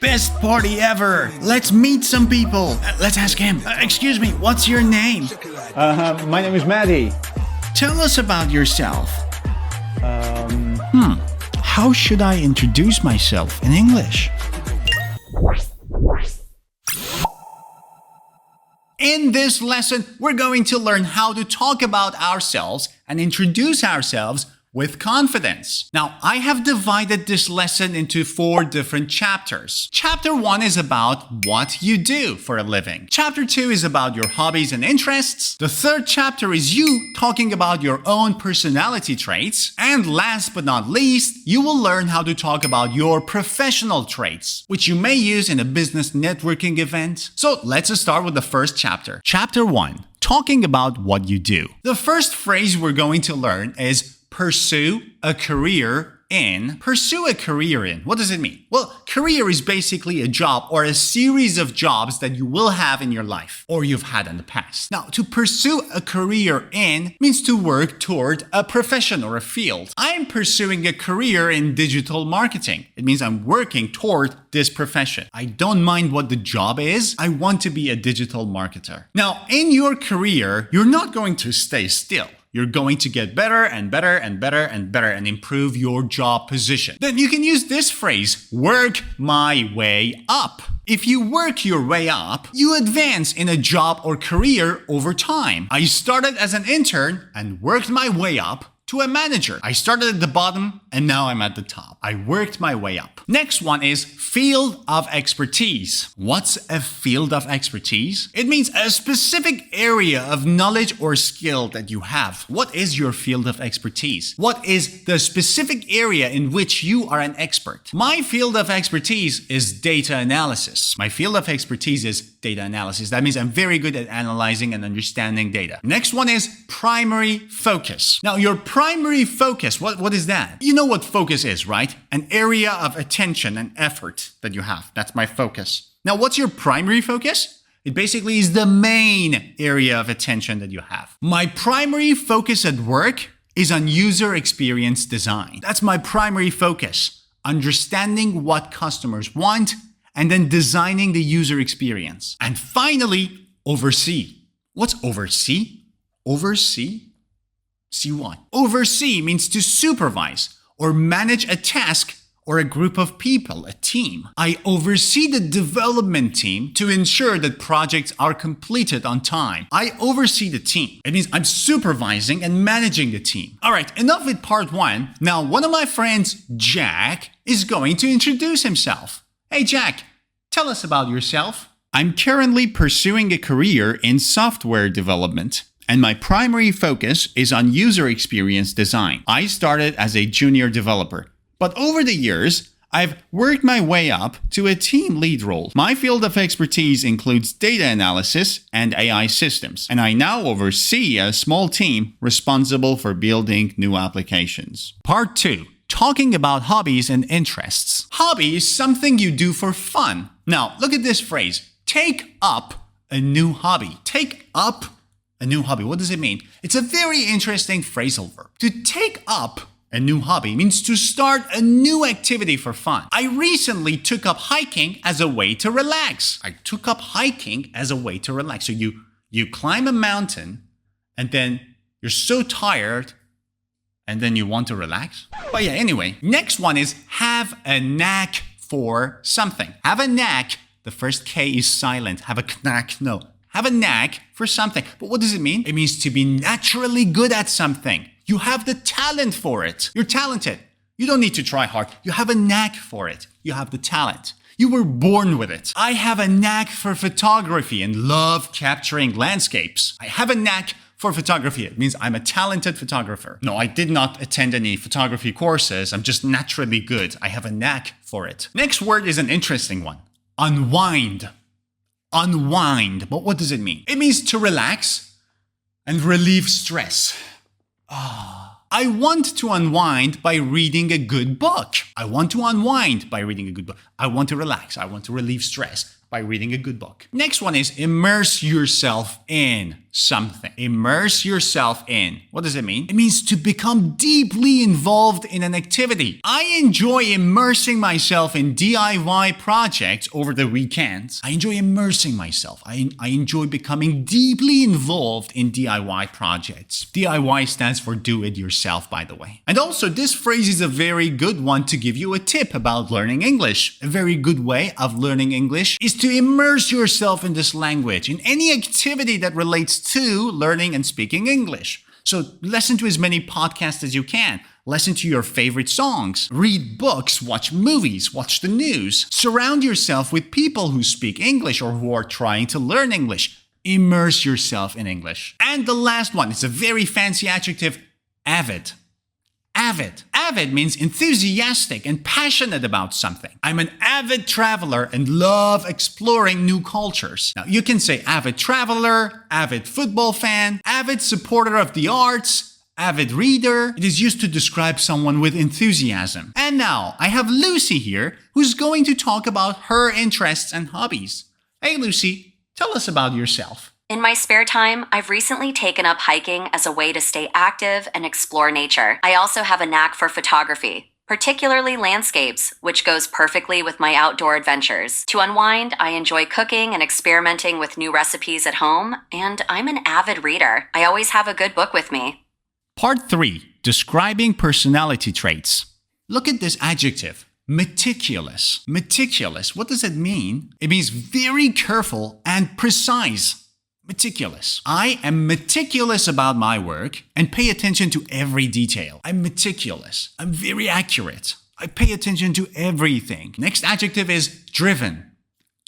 Best party ever! Let's meet some people. Let's ask him. Excuse me, what's your name? My name is Maddie. Tell us about yourself. How should I introduce myself in English? In this lesson, we're going to learn how to talk about ourselves and introduce ourselves with confidence. Now, I have divided this lesson into 4 different chapters. Chapter 1 is about what you do for a living. Chapter 2 is about your hobbies and interests. The 3rd chapter is you talking about your own personality traits. And last but not least, you will learn how to talk about your professional traits, which you may use in a business networking event. So let's start with the first chapter. Chapter 1, talking about what you do. The first phrase we're going to learn is pursue a career in. Pursue a career in. What does it mean? Well, career is basically a job or a series of jobs that you will have in your life or you've had in the past. Now, to pursue a career in means to work toward a profession or a field. I'm pursuing a career in digital marketing. It means I'm working toward this profession. I don't mind what the job is. I want to be a digital marketer. Now, in your career, you're not going to stay still. You're going to get better and better and better and better and improve your job position. Then you can use this phrase, work my way up. If you work your way up, you advance in a job or career over time. I started as an intern and worked my way up to a manager. I started at the bottom and now I'm at the top. I worked my way up. Next one is field of expertise. What's a field of expertise? It means a specific area of knowledge or skill that you have. What is your field of expertise? What is the specific area in which you are an expert? My field of expertise is data analysis. My field of expertise is data analysis. That means I'm very good at analyzing and understanding data. Next one is primary focus. Now, your primary focus, what is that? You know what focus is, right? An area of attention and effort that you have. That's my focus. Now, what's your primary focus? It basically is the main area of attention that you have. My primary focus at work is on user experience design. That's my primary focus. Understanding what customers want and then designing the user experience. And finally, oversee. What's oversee? Oversee? See what? Oversee means to supervise or manage a task or a group of people, a team. I oversee the development team to ensure that projects are completed on time. I oversee the team. It means I'm supervising and managing the team. All right, enough with part 1. Now, one of my friends, Jack, is going to introduce himself. Hey, Jack, tell us about yourself. I'm currently pursuing a career in software development, and my primary focus is on user experience design. I started as a junior developer, but over the years, I've worked my way up to a team lead role. My field of expertise includes data analysis and AI systems, and I now oversee a small team responsible for building new applications. Part 2. Talking about hobbies and interests. Hobby is something you do for fun. Now, look at this phrase. Take up a new hobby. Take up a new hobby. What does it mean? It's a very interesting phrasal verb. To take up a new hobby means to start a new activity for fun. I recently took up hiking as a way to relax. So you climb a mountain and then you're so tired and then you want to relax. But yeah, anyway, next one is have a knack for something. Have a knack. The first K is silent. Have a knack. No. Have a knack for something. But what does it mean? It means to be naturally good at something. You have the talent for it. You're talented. You don't need to try hard. You have a knack for it. You have the talent. You were born with it. I have a knack for photography and love capturing landscapes. I have a knack for photography. It means I'm a talented photographer. No, I did not attend any photography courses. I'm just naturally good. I have a knack for it. Next word is an interesting one. Unwind. Unwind. But what does it mean? It means to relax and relieve stress. I want to unwind by reading a good book. I want to unwind by reading a good book. I want to relax. I want to relieve stress. by reading a good book. Next one is immerse yourself in something. Immerse yourself in. What does it mean? It means to become deeply involved in an activity. I enjoy immersing myself in DIY projects over the weekends. I enjoy immersing myself. I enjoy becoming deeply involved in DIY projects. DIY stands for do it yourself, by the way. And also, this phrase is a very good one to give you a tip about learning English. A very good way of learning English is to immerse yourself in this language, in any activity that relates to learning and speaking English. So listen to as many podcasts as you can. Listen to your favorite songs. Read books, watch movies, watch the news. Surround yourself with people who speak English or who are trying to learn English. Immerse yourself in English. And the last one, it's a very fancy adjective, avid. Avid. Avid means enthusiastic and passionate about something. I'm an avid traveler and love exploring new cultures. Now, you can say avid traveler, avid football fan, avid supporter of the arts, avid reader. It is used to describe someone with enthusiasm. And now, I have Lucy here, who's going to talk about her interests and hobbies. Hey, Lucy, tell us about yourself. In my spare time, I've recently taken up hiking as a way to stay active and explore nature. I also have a knack for photography, particularly landscapes, which goes perfectly with my outdoor adventures. To unwind, I enjoy cooking and experimenting with new recipes at home, and I'm an avid reader. I always have a good book with me. Part 3. Describing personality traits. Look at this adjective. Meticulous. Meticulous. What does it mean? It means very careful and precise. Meticulous. I am meticulous about my work and pay attention to every detail. I'm meticulous. I'm very accurate. I pay attention to everything. Next adjective is driven.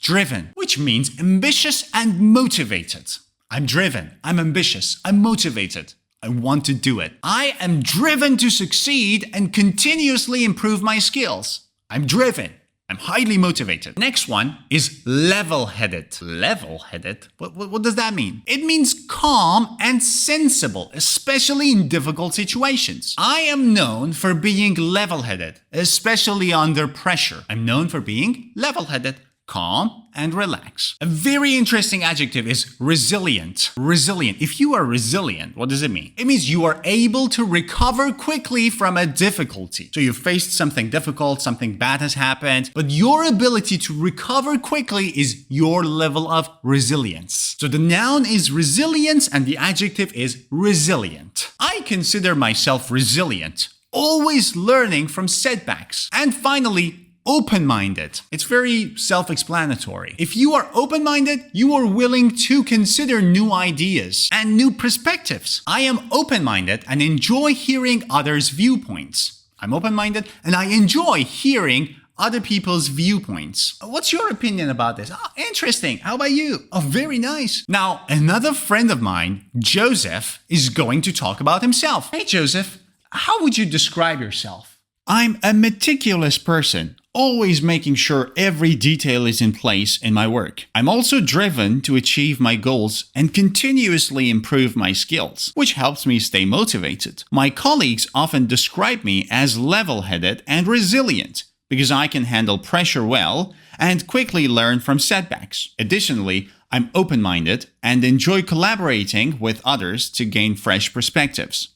Driven, which means ambitious and motivated. I'm driven. I'm ambitious. I'm motivated. I want to do it. I am driven to succeed and continuously improve my skills. I'm driven. I'm highly motivated. Next one is level-headed. Level-headed? What does that mean? It means calm and sensible, especially in difficult situations. I am known for being level-headed, especially under pressure. I'm known for being level-headed, calm, and relaxed. A very interesting adjective is resilient. Resilient. If you are resilient, what does it mean? It means you are able to recover quickly from a difficulty. So you faced something difficult, something bad has happened, but your ability to recover quickly is your level of resilience. So the noun is resilience and the adjective is resilient. I consider myself resilient, always learning from setbacks. And finally, open-minded. It's very self-explanatory. If you are open-minded, you are willing to consider new ideas and new perspectives. I am open-minded and enjoy hearing others' viewpoints. I'm open-minded and I enjoy hearing other people's viewpoints. What's your opinion about this? Oh, interesting. How about you? Oh, very nice. Now, another friend of mine, Joseph, is going to talk about himself. Hey, Joseph, how would you describe yourself? I'm a meticulous person, always making sure every detail is in place in my work. I'm also driven to achieve my goals and continuously improve my skills, which helps me stay motivated. My colleagues often describe me as level-headed and resilient because I can handle pressure well and quickly learn from setbacks. Additionally, I'm open-minded and enjoy collaborating with others to gain fresh perspectives.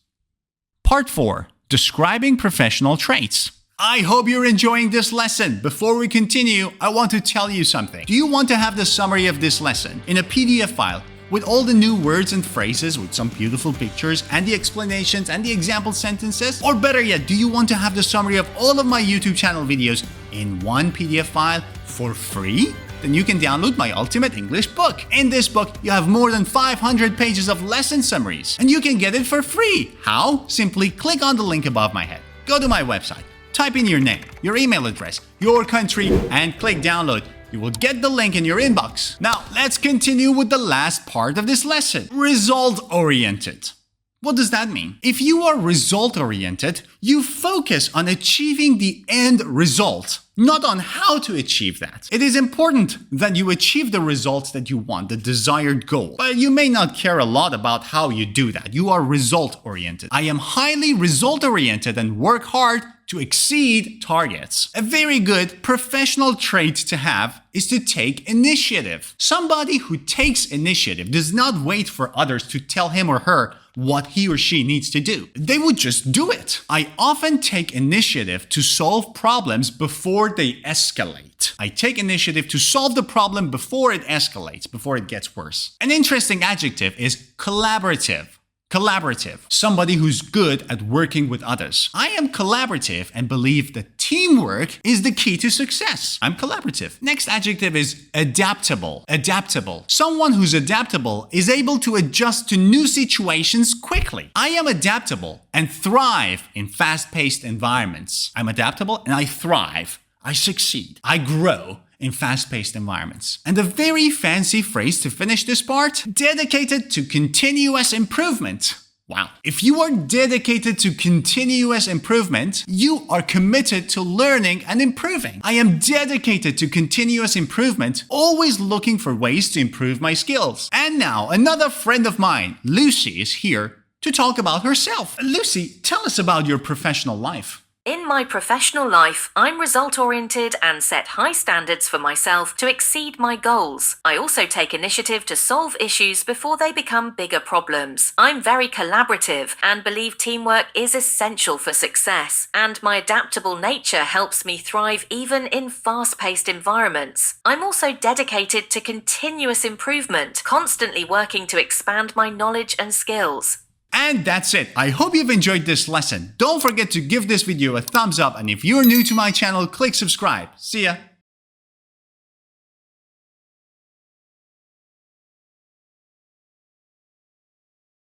Part 4. Describing professional traits. I hope you're enjoying this lesson. Before we continue, I want to tell you something. Do you want to have the summary of this lesson in a PDF file with all the new words and phrases with some beautiful pictures and the explanations and the example sentences? Or better yet, do you want to have the summary of all of my YouTube channel videos in one PDF file for free? Then you can download my Ultimate English book. In this book, you have more than 500 pages of lesson summaries, and you can get it for free. How? Simply click on the link above my head. Go to my website, type in your name, your email address, your country, and click download. You will get the link in your inbox. Now, let's continue with the last part of this lesson. Result-oriented. What does that mean? If you are result-oriented, you focus on achieving the end result, not on how to achieve that. It is important that you achieve the results that you want, the desired goal. But you may not care a lot about how you do that. You are result-oriented. I am highly result-oriented and work hard to exceed targets. A very good professional trait to have is to take initiative. Somebody who takes initiative does not wait for others to tell him or her what he or she needs to do. They would just do it. I often take initiative to solve problems before they escalate. I take initiative to solve the problem before it escalates, before it gets worse. An interesting adjective is collaborative. Collaborative. Somebody who's good at working with others. I am collaborative and believe that teamwork is the key to success. I'm collaborative. Next adjective is adaptable. Adaptable. Someone who's adaptable is able to adjust to new situations quickly. I am adaptable and thrive in fast-paced environments. I'm adaptable and I thrive. I succeed. I grow in fast-paced environments. And a very fancy phrase to finish this part, dedicated to continuous improvement. Wow. If you are dedicated to continuous improvement, you are committed to learning and improving. I am dedicated to continuous improvement, always looking for ways to improve my skills. And now, another friend of mine, Lucy, is here to talk about herself. Lucy, tell us about your professional life. In my professional life, I'm result-oriented and set high standards for myself to exceed my goals. I also take initiative to solve issues before they become bigger problems. I'm very collaborative and believe teamwork is essential for success, and my adaptable nature helps me thrive even in fast-paced environments. I'm also dedicated to continuous improvement, constantly working to expand my knowledge and skills. And that's it. I hope you've enjoyed this lesson. Don't forget to give this video a thumbs up, and if you're new to my channel, click subscribe. See ya!